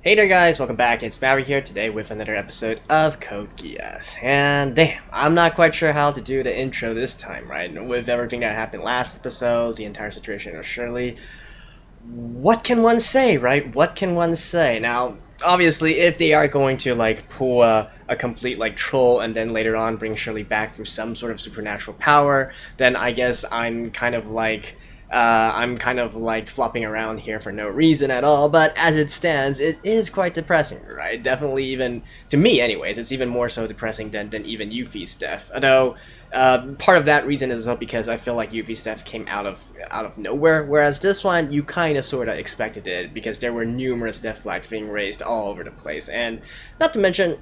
Hey there guys, welcome back. It's Barry here today with another episode of Code Geass. And damn, I'm not quite sure how to do the intro this time, right? With everything that happened last episode, the entire situation of Shirley. What can one say, right? What can one say? Now, obviously, if they are going to like pull a complete like troll and then later on bring Shirley back through some sort of supernatural power, then I guess I'm kind of like flopping around here for no reason at all, but as it stands, it is quite depressing, right? Definitely, even to me anyways, it's even more so depressing than even Yuffie's death. Although part of that reason is because I feel like Yuffie's death came out of nowhere, whereas this one you kind of sort of expected it because there were numerous death flags being raised all over the place, and not to mention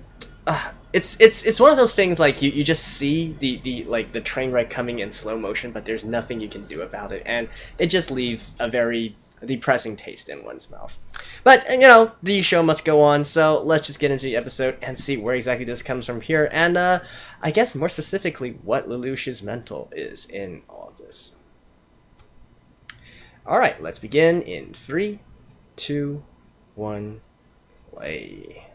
it's one of those things like you just see the train wreck coming in slow motion, but there's nothing you can do about it, and it just leaves a very depressing taste in one's mouth. But you know, the show must go on, so let's just get into the episode and see where exactly this comes from here, and I guess more specifically what Lelouch's mental is in all of this. Alright, let's begin in 3, 2, 1, play.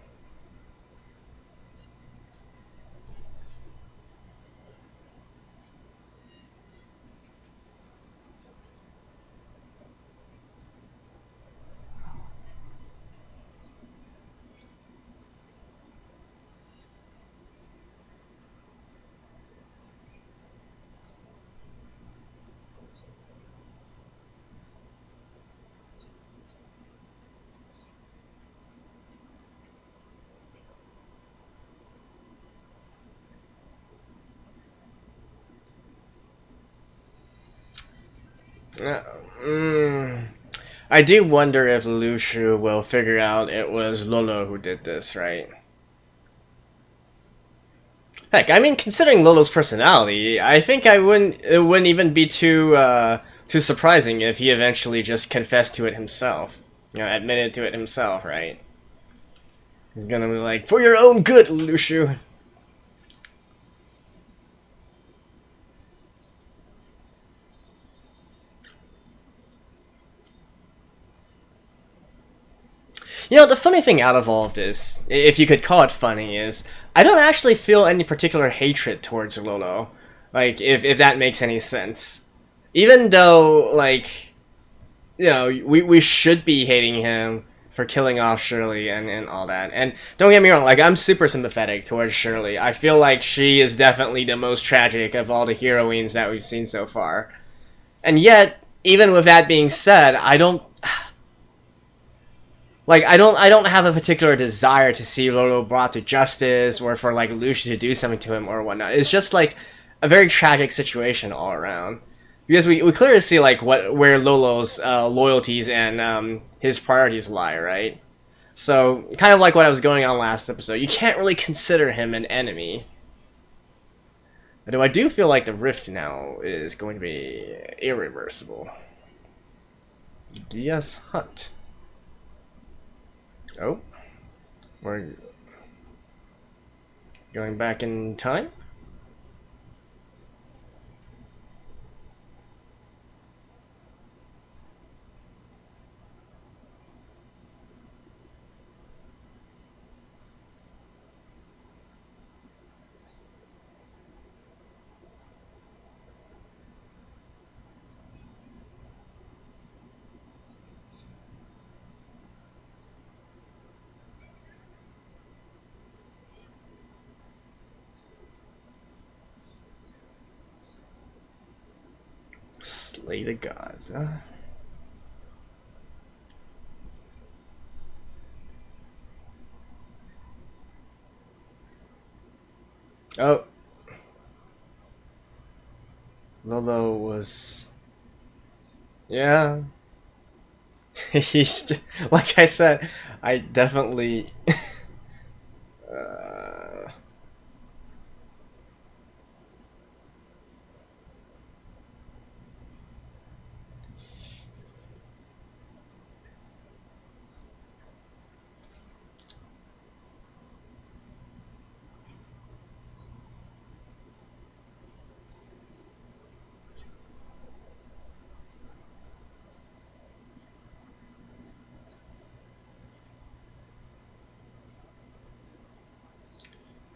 I do wonder if Lelouch will figure out it was Lolo who did this, right? Heck, I mean, considering Lolo's personality, I think it wouldn't even be too surprising if he eventually just confessed to it himself. You know, admitted to it himself, right? He's gonna be like, for your own good, Lelouch. You know, the funny thing out of all of this, if you could call it funny, is I don't actually feel any particular hatred towards Lolo. Like, if that makes any sense. Even though, like, you know, we should be hating him for killing off Shirley and all that. And don't get me wrong, like, I'm super sympathetic towards Shirley. I feel like she is definitely the most tragic of all the heroines that we've seen so far. And yet, even with that being said, I don't have a particular desire to see Lolo brought to justice or for like Lelouch to do something to him or whatnot. It's just like a very tragic situation all around. Because we clearly see like where Lolo's loyalties and his priorities lie, right? So kind of like what I was going on last episode, you can't really consider him an enemy. Although I do feel like the rift now is going to be irreversible. Geass Hunt. Oh, we're going back in time? Slay the gods, huh? Oh. Lolo was... Yeah. He's... Like I said, I definitely...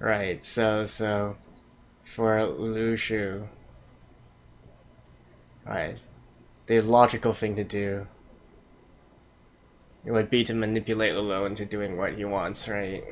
Right, so for Lelouch, right, the logical thing to do it would be to manipulate Lelouch into doing what he wants, right?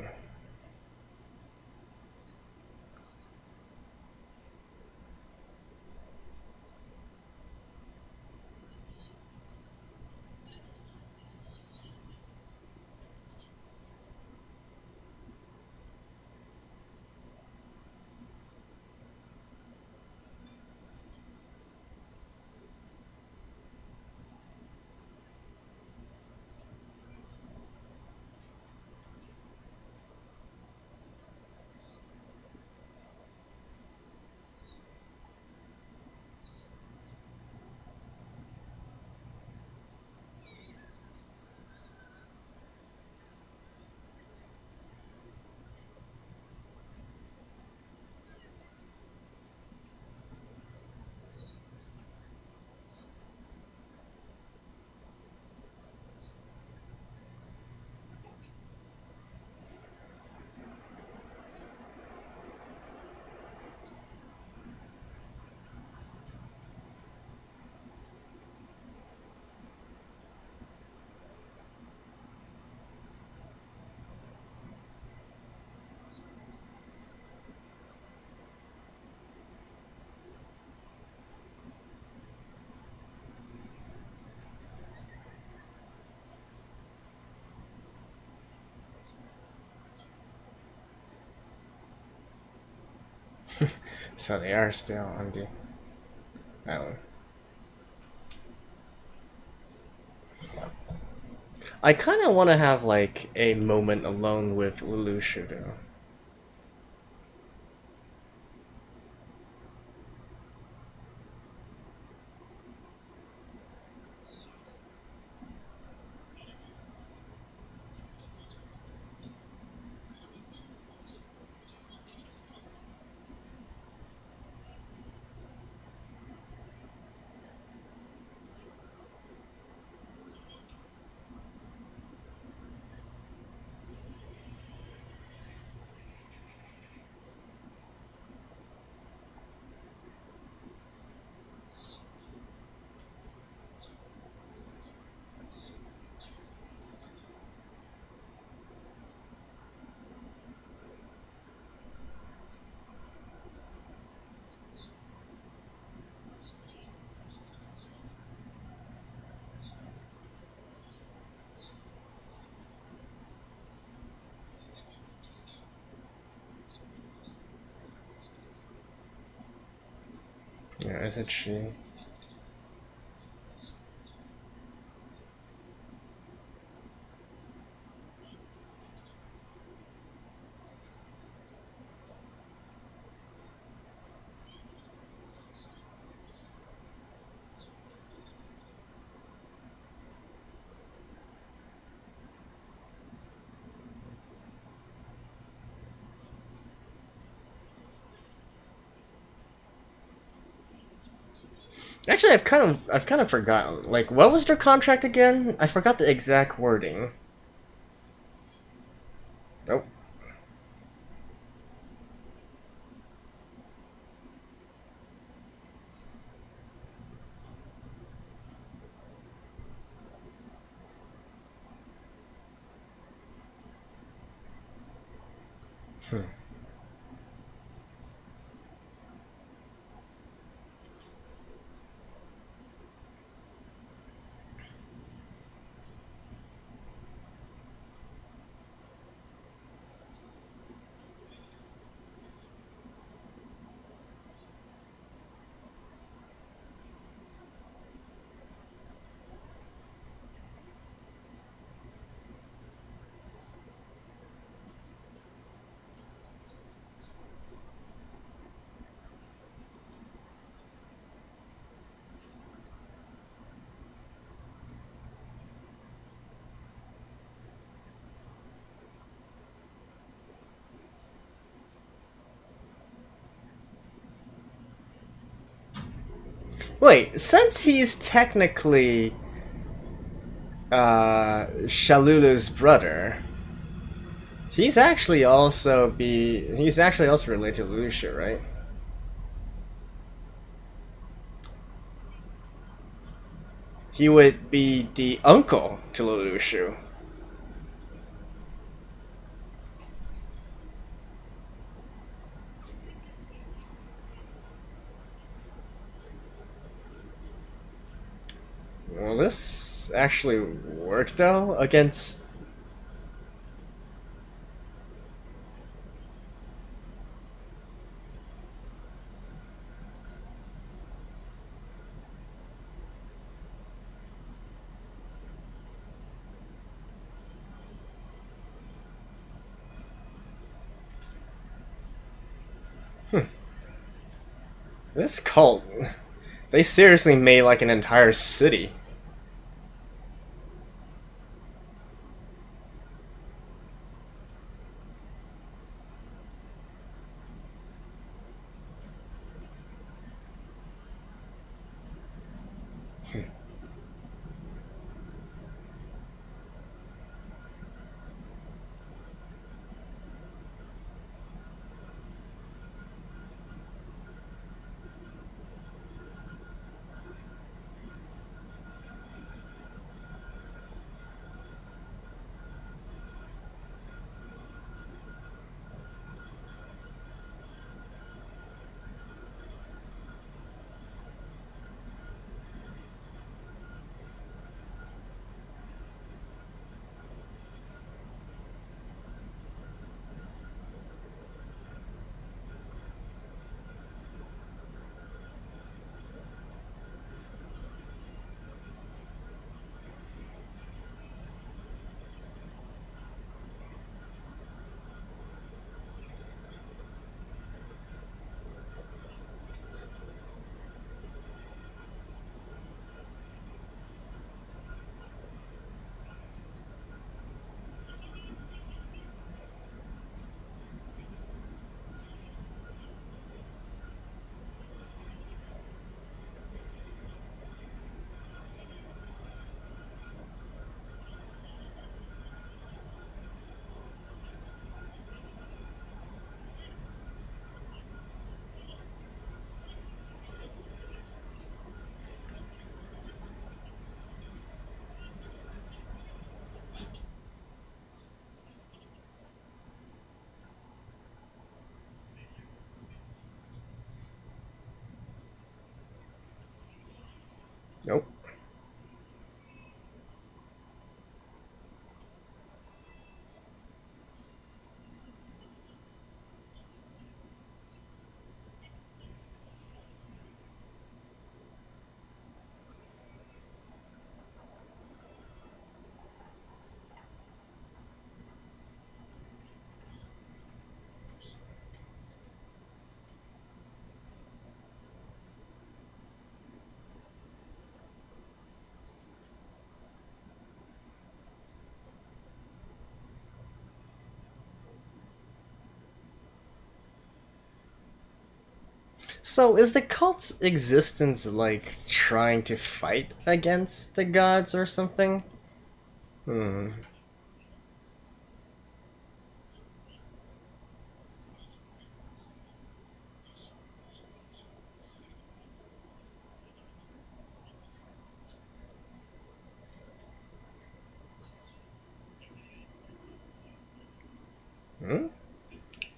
So they are still on the island. I kind of want to have like a moment alone with Lelouch though. Yeah, is it she? Actually, I've kind of forgotten. Like, what was their contract again? I forgot the exact wording. Nope. Hmm. Wait, since he's technically Shalula's brother, he's actually also related to Lelouch, right? He would be the uncle to Lelouch. Well, this actually worked though against. This cult, they seriously made like an entire city. Nope. So is the cult's existence like trying to fight against the gods or something? Hmm. Hmm?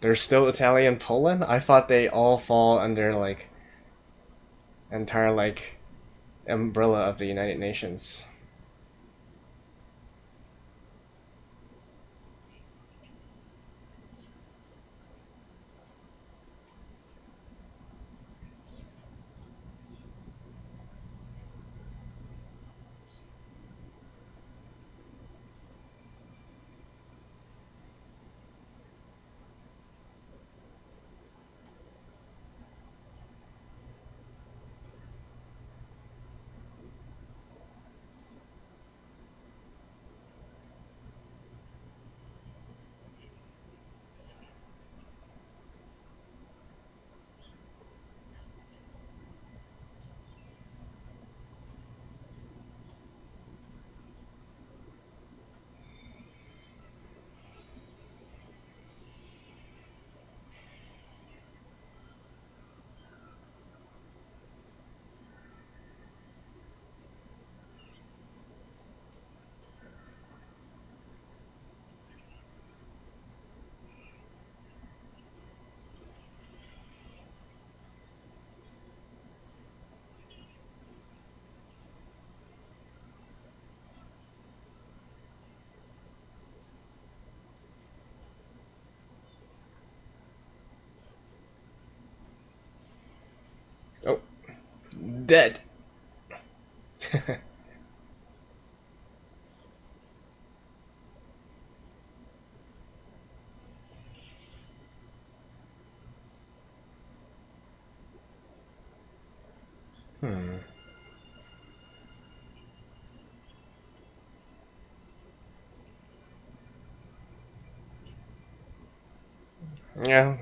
There's still Italian Poland? I thought they all fall under like entire like umbrella of the United Nations. dead. Yeah.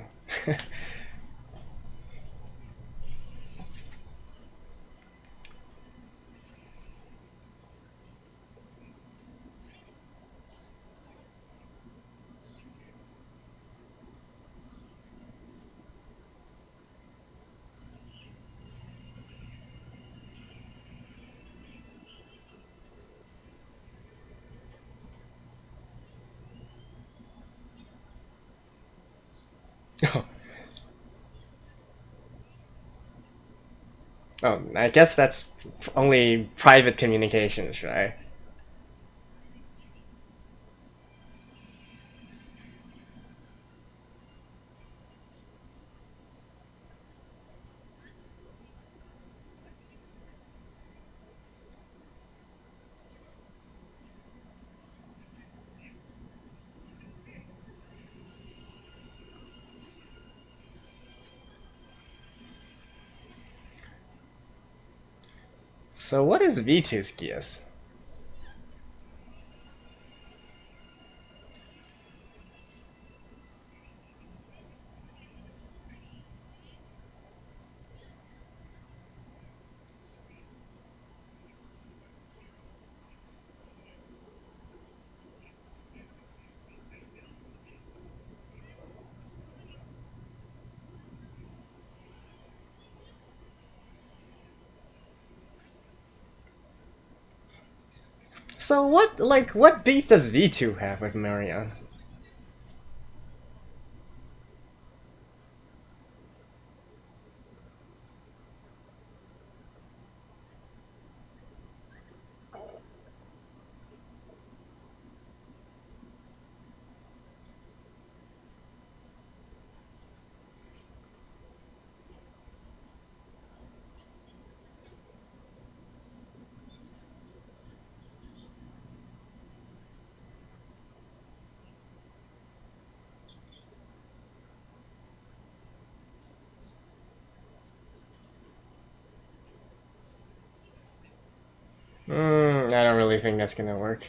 Oh, I guess that's only private communications, right? So what is V2 Geass? So what beef does V2 have with Marianne? I don't really think that's gonna work.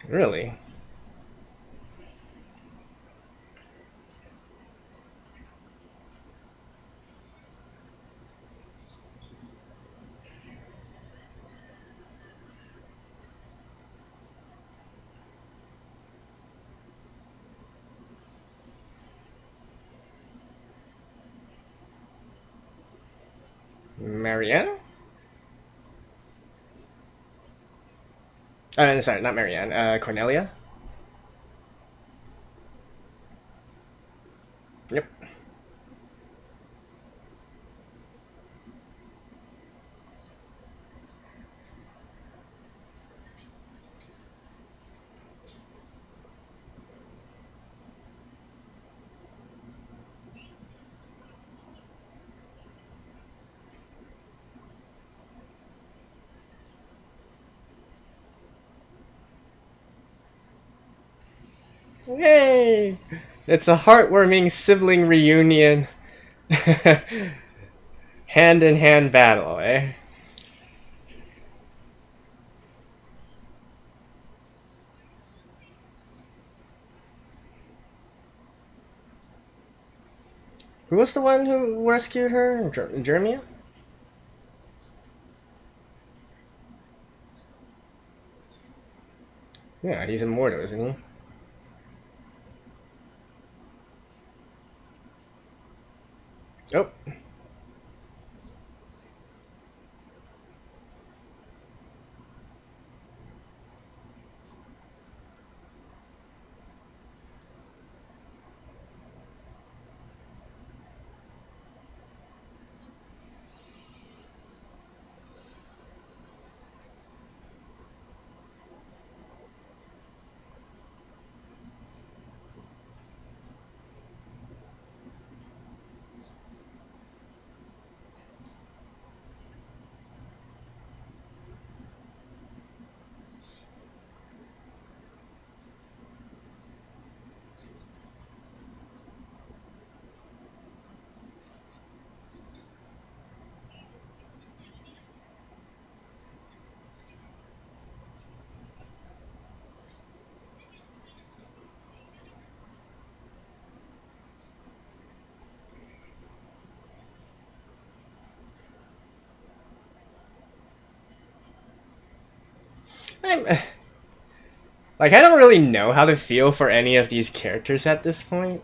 Really? Marianne? Sorry, not Marianne. Cornelia? Yep. Yay! It's a heartwarming sibling reunion. Hand-in-hand battle, eh? Who was the one who rescued her? Jeremia? Yeah, he's immortal, isn't he? Oh. I'm like, I don't really know how to feel for any of these characters at this point.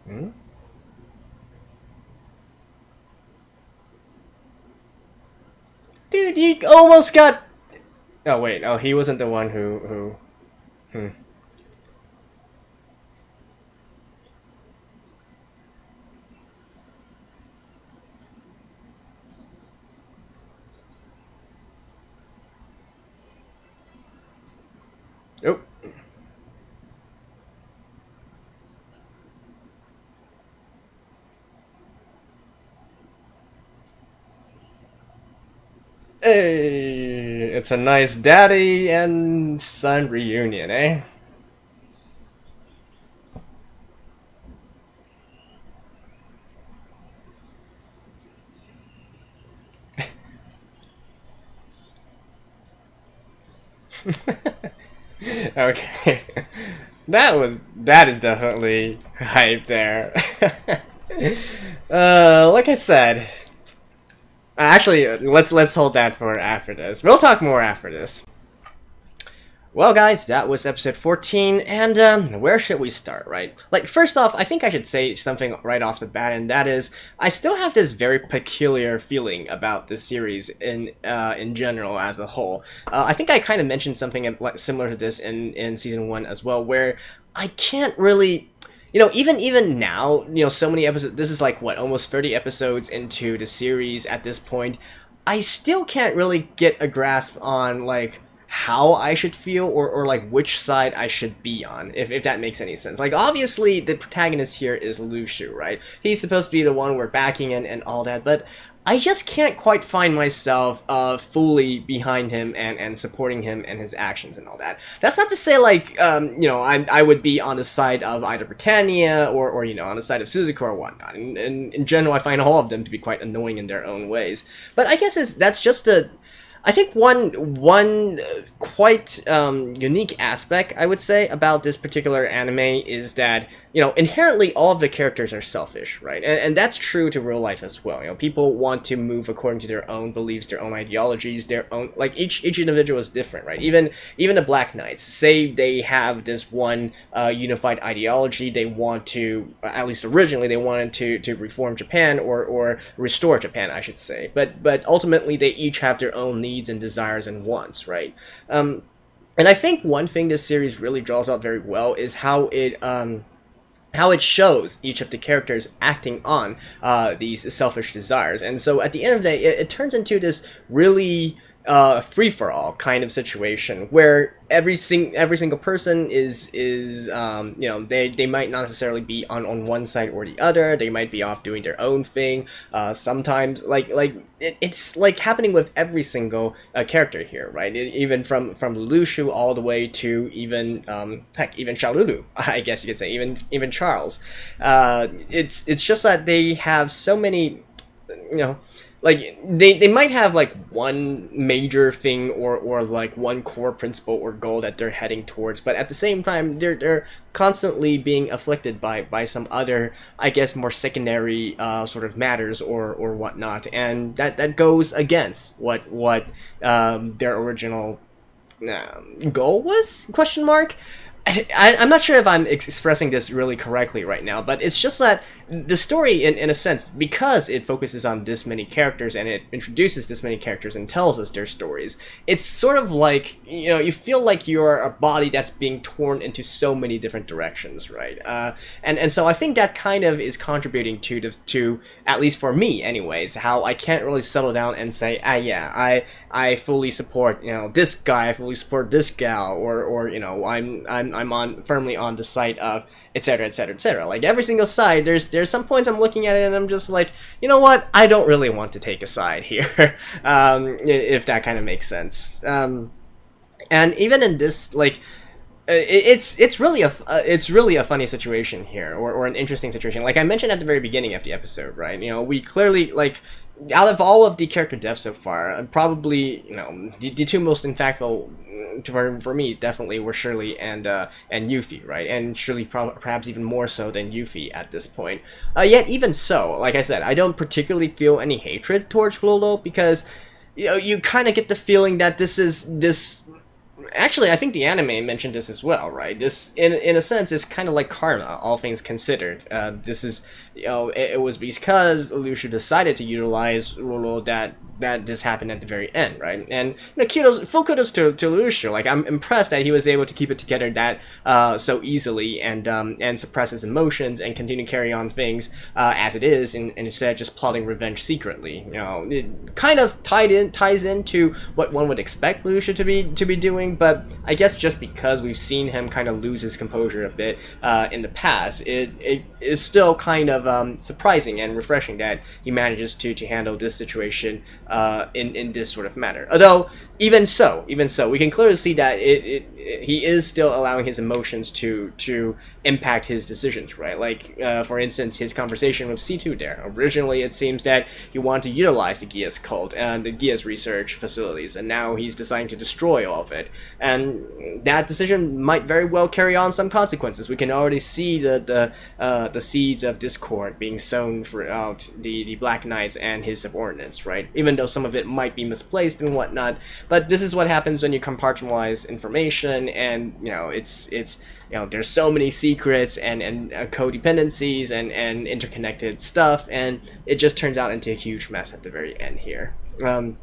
Hmm? Dude, you almost got. Oh wait, oh he wasn't the one who. Hmm. Oh. Hey, it's a nice daddy and son reunion, eh? Okay. That is definitely hype there. Like I said, actually, let's hold that for after this. We'll talk more after this. Well, guys, that was episode 14, and where should we start, right? Like, first off, I think I should say something right off the bat, and that is, I still have this very peculiar feeling about this series in general as a whole. I think I kind of mentioned something similar to this in season 1 as well, where I can't really... You know, even now, you know, so many episodes, this is like, what, almost 30 episodes into the series at this point, I still can't really get a grasp on, like, how I should feel or like which side I should be on, if that makes any sense. Like, obviously the protagonist here is Lelouch, right? He's supposed to be the one we're backing and all that, but I just can't quite find myself fully behind him and supporting him and his actions and all that. That's not to say, like, you know, I would be on the side of either Britannia or you know, on the side of Suzuka or whatnot. And in general, I find all of them to be quite annoying in their own ways. But I guess that's just a... I think one quite unique aspect, I would say, about this particular anime is that, you know, inherently all of the characters are selfish, right? And that's true to real life as well. You know, people want to move according to their own beliefs, their own ideologies, their own, like, each individual is different, right? Even the Black Knights, say they have this one unified ideology, they want to, at least originally, they wanted to reform Japan or restore Japan, I should say. But ultimately, they each have their own needs and desires and wants, right? And I think one thing this series really draws out very well is how it shows each of the characters acting on these selfish desires. And so at the end of the day, it turns into this really free-for-all kind of situation where every single person is they might not necessarily be on one side or the other. They might be off doing their own thing. Sometimes it's like happening with every single character here, right? Even from Lelouch all the way to even even Shalulu, I guess you could say, even Charles. It's just that they have so many, like they might have like one major thing or like one core principle or goal that they're heading towards, but at the same time they're constantly being afflicted by some other, I guess, more secondary sort of matters or whatnot, and that goes against what their original goal was, question mark. I'm not sure if I'm expressing this really correctly right now, but it's just that the story, in a sense, because it focuses on this many characters and it introduces this many characters and tells us their stories, it's sort of like, you feel like you're a body that's being torn into so many different directions, right? And so I think that kind of is contributing to at least for me anyways, how I can't really settle down and say, yeah, I fully support, this guy, I fully support this gal, or I'm firmly on the side of etc, etc, etc. Like every single side, there's some points I'm looking at it and I'm just like, you know what, I don't really want to take a side here. If that kind of makes sense. And even in this, like, it's really a funny situation here, or an interesting situation. Like I mentioned at the very beginning of the episode, right? We clearly, like, out of all of the character deaths so far, probably the two most impactful for me definitely were Shirley and Yuffie, right? And Shirley perhaps even more so than Yuffie at this point. Yet even so, like I said, I don't particularly feel any hatred towards Lolo, because you kind of get the feeling that this. Actually, I think the anime mentioned this as well, right? This, in a sense, is kind of like karma, all things considered. This is, it was because Lelouch decided to utilize Rolo that this happened at the very end, right? And full kudos to Lelouch. Like, I'm impressed that he was able to keep it together that so easily and suppress his emotions and continue to carry on things as it is, and instead of just plotting revenge secretly. It kind of ties into what one would expect Lelouch to be doing. But I guess just because we've seen him kind of lose his composure a bit in the past, it is still kind of surprising and refreshing that he manages to handle this situation in this sort of manner. Although even so, we can clearly see that he is still allowing his emotions to impact his decisions, right? Like, for instance, his conversation with C2 there. Originally, it seems that he wanted to utilize the Geass cult and the Geass research facilities, and now he's deciding to destroy all of it. And that decision might very well carry on some consequences. We can already see the seeds of discord being sown throughout the Black Knights and his subordinates, right? Even though some of it might be misplaced and whatnot. But this is what happens when you compartmentalize information, and it's there's so many secrets and codependencies and interconnected stuff, and it just turns out into a huge mess at the very end here. And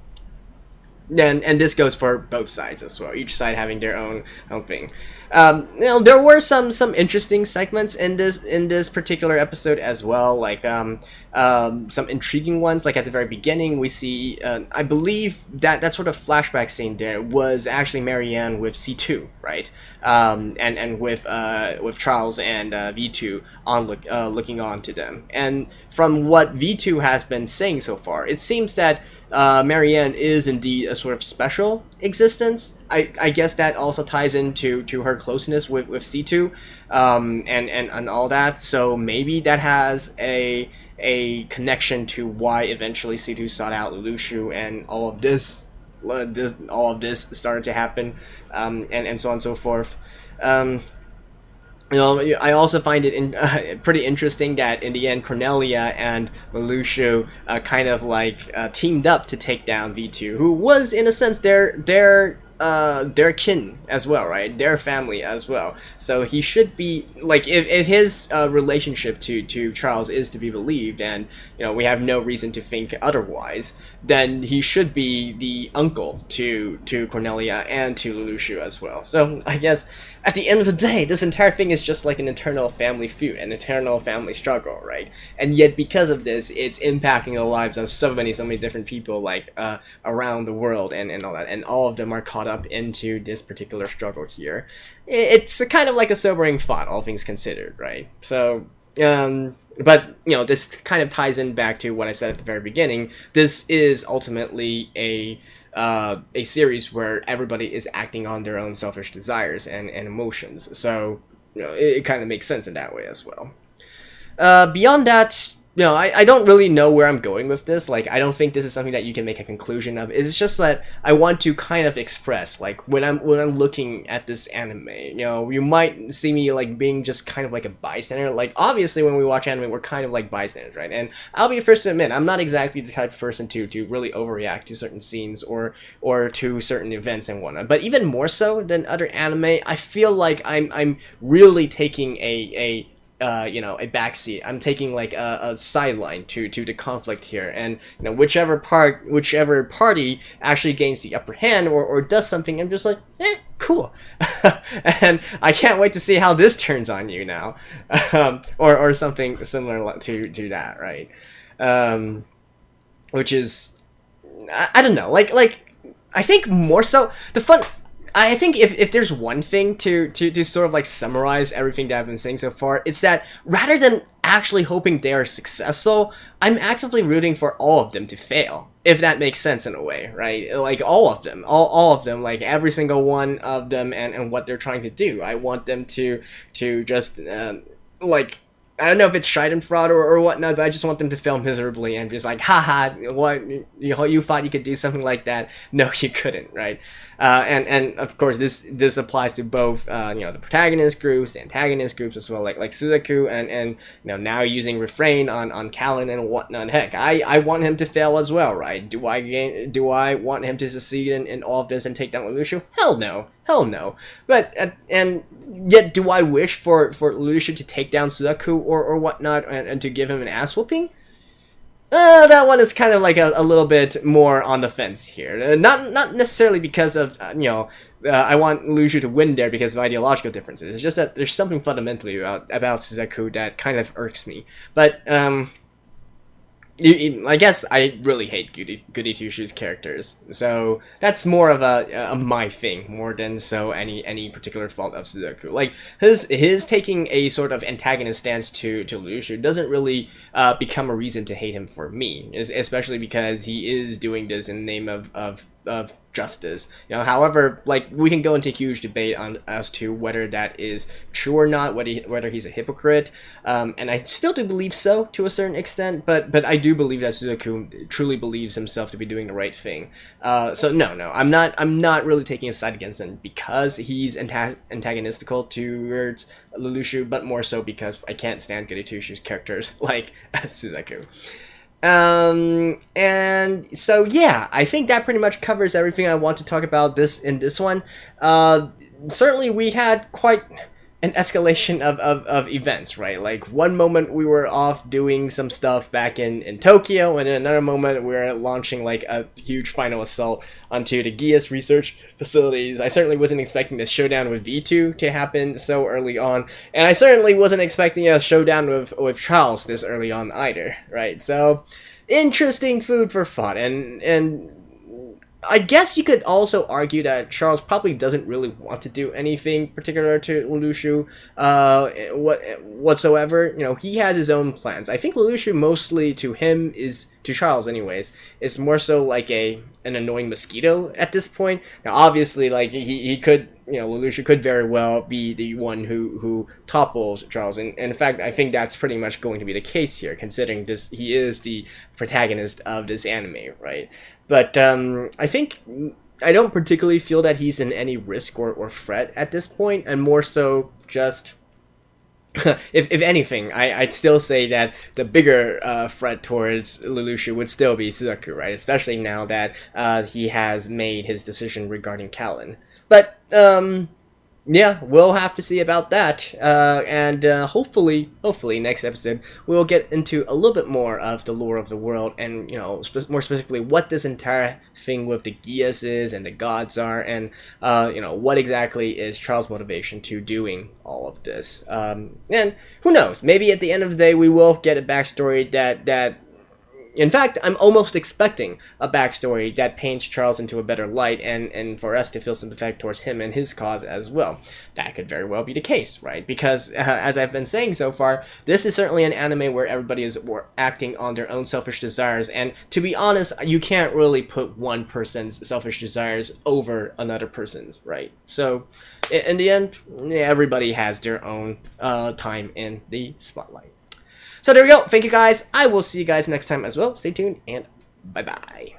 this goes for both sides as well, each side having their own thing. There were some interesting segments in this particular episode as well, like some intriguing ones. Like at the very beginning, we see I believe that sort of flashback scene there was actually Marianne with C2, right? And with Charles and V2 looking on to them. And from what V2 has been saying so far, it seems that Marianne is indeed a sort of special existence. I guess that also ties into her closeness with C2 and all that. So maybe that has a connection to why eventually C2 sought out Lelouch and all of this started to happen, and so on and so forth. I also find it pretty interesting that in the end Cornelia and Lelouch kind of like teamed up to take down V2, who was in a sense their their kin as well, right? Their family as well. So he should be like, if his relationship to Charles is to be believed, and we have no reason to think otherwise, then he should be the uncle to Cornelia and to Lelouch as well. So I guess at the end of the day, this entire thing is just like an eternal family feud, an eternal family struggle, right? And yet because of this, it's impacting the lives of so many different people, like around the world and all that, and all of them are caught up into this particular struggle here. It's kind of like a sobering thought, all things considered, right? So but this kind of ties in back to what I said at the very beginning. This is ultimately a series where everybody is acting on their own selfish desires and emotions, so it kind of makes sense in that way as well. Beyond that, I don't really know where I'm going with this. Like, I don't think this is something that you can make a conclusion of. It's just that I want to kind of express, like, when I'm looking at this anime, you might see me like being just kind of like a bystander. Like, obviously when we watch anime, we're kind of like bystanders, right? And I'll be the first to admit, I'm not exactly the type of person to really overreact to certain scenes or to certain events and whatnot. But even more so than other anime, I feel like I'm really taking a backseat. I'm taking like a sideline to the conflict here, and whichever party actually gains the upper hand or does something, I'm just like, cool. And I can't wait to see how this turns on you now, or something similar to that, right? Which is, I don't know, like I think more so the fun. I think if there's one thing to sort of like summarize everything that I've been saying so far, it's that rather than actually hoping they are successful, I'm actively rooting for all of them to fail, if that makes sense in a way, right? Like all of them, all of them, like every single one of them and what they're trying to do. I want them to just like, I don't know if it's Schadenfreude or whatnot, but I just want them to fail miserably and just like, haha, what, you thought you could do something like that? No, you couldn't, right? And of course this applies to both the protagonist groups, the antagonist groups as well, like Suzaku and now using refrain on Callan and whatnot. Heck, I want him to fail as well, right? Do I want him to succeed in all of this and take down Lelouch? Hell no. But and yet do I wish for Lelouch to take down Suzaku or whatnot and to give him an ass whooping? That one is kind of like a little bit more on the fence here. Not necessarily because of I want Lelouch to win there because of ideological differences. It's just that there's something fundamentally about Suzaku that kind of irks me. But I guess I really hate Goody Two-Shoes characters, so that's more of a my thing more than so any particular fault of Suzaku. Like his taking a sort of antagonist stance to Lelouch doesn't really become a reason to hate him for me, especially because he is doing this in the name of justice. However, like we can go into a huge debate on as to whether that is true or not, whether he's a hypocrite, and I still do believe so to a certain extent, but I do believe that Suzaku truly believes himself to be doing the right thing. So no, I'm not really taking a side against him because he's antagonistical towards Lelouch, but more so because I can't stand Goody Two-Shoes characters like Suzaku. And so yeah, I think that pretty much covers everything I want to talk about in this one. Certainly we had quite an escalation of events, right? Like one moment we were off doing some stuff back in Tokyo, and in another moment we were launching like a huge final assault onto the Geass research facilities. I certainly wasn't expecting the showdown with V2 to happen so early on, and I certainly wasn't expecting a showdown with Charles this early on either, right? So interesting food for thought, and I guess you could also argue that Charles probably doesn't really want to do anything particular to Lelouch whatsoever. He has his own plans. I think Lelouch mostly to Charles anyways, is more so like an annoying mosquito at this point. Now obviously like he could, Lelouch could very well be the one who topples Charles, and in fact I think that's pretty much going to be the case here, considering he is the protagonist of this anime, right? But I think I don't particularly feel that he's in any risk or threat at this point, and more so just if anything, I'd still say that the bigger threat towards Lelouch would still be Suzaku, right? Especially now that he has made his decision regarding Callan. But yeah, we'll have to see about that, and hopefully next episode we'll get into a little bit more of the lore of the world, and more specifically what this entire thing with the Geass is and the gods are, and what exactly is Charles' motivation to doing all of this. And who knows? Maybe at the end of the day we will get a backstory that. In fact, I'm almost expecting a backstory that paints Charles into a better light, and for us to feel sympathetic towards him and his cause as well. That could very well be the case, right? Because, as I've been saying so far, this is certainly an anime where everybody is acting on their own selfish desires, and to be honest, you can't really put one person's selfish desires over another person's, right? So, in the end, everybody has their own time in the spotlight. So there we go. Thank you guys. I will see you guys next time as well. Stay tuned and bye-bye.